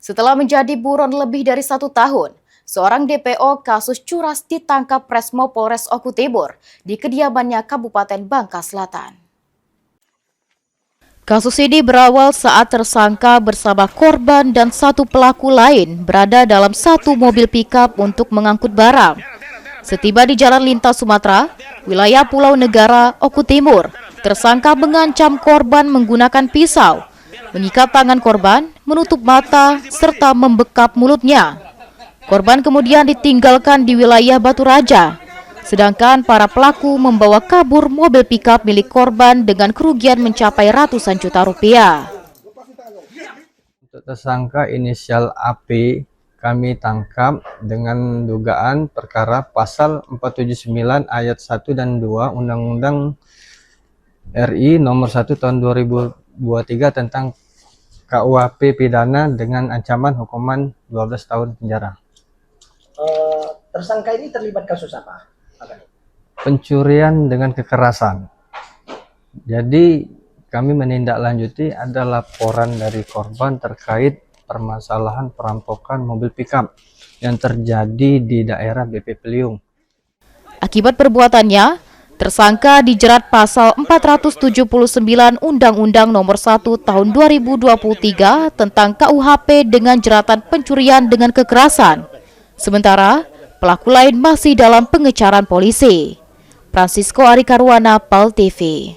Setelah menjadi buron lebih dari 1 tahun, seorang DPO kasus curas ditangkap Resmo Polres Oku Timur di kediamannya Kabupaten Bangka Selatan. Kasus ini berawal saat tersangka bersama korban dan satu pelaku lain berada dalam satu mobil pickup untuk mengangkut barang. Setiba di Jalan Lintas Sumatera, wilayah Pulau Negara, Oku Timur, tersangka mengancam korban menggunakan pisau, mengikat tangan korban, menutup mata, serta membekap mulutnya. Korban kemudian ditinggalkan di wilayah Batu Raja, sedangkan para pelaku membawa kabur mobil pickup milik korban dengan kerugian mencapai ratusan juta rupiah. Untuk tersangka inisial AP, kami tangkap dengan dugaan perkara pasal 479 ayat 1 dan 2 Undang-Undang RI nomor 1 tahun 2023 tentang KUHP pidana dengan ancaman hukuman 12 tahun penjara. Tersangka ini terlibat kasus apa? Pencurian dengan kekerasan. Jadi kami menindaklanjuti ada laporan dari korban terkait permasalahan perampokan mobil pickup yang terjadi di daerah BP Peliung. Akibat perbuatannya, tersangka dijerat pasal 479 Undang-Undang Nomor 1 Tahun 2023 tentang KUHP dengan jeratan pencurian dengan kekerasan. Sementara pelaku lain masih dalam pengejaran polisi. Francisco Arikarwana, PAL TV.